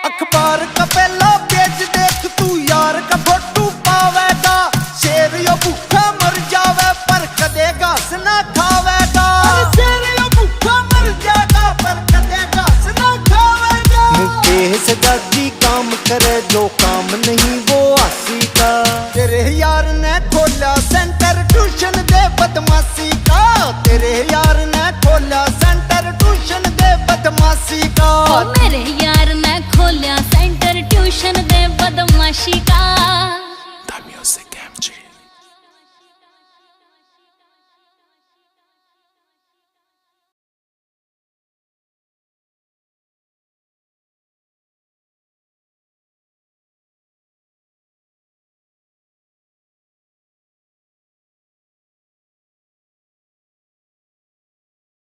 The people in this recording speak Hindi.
अखबार का पहला पेज देख तू यार का फोटू पावेगा। शेर यो भूखा मर जावे पर कदे घास ना खावेगा। शेर यो भूखा मर जाएगा पर कदे घास ना खावेगा। मुकेश दादी काम करे जो काम नहीं वो आसी का। तेरे यार ने खोला सेंटर ट्यूशन दे बदमाशी का। तेरे यार ने खोला सेंटर ट्यूशन दे बदमाशी का। मेरे यार ने खोलिया सेंटर ट्यूशन दे बदमाशी का। The Music MG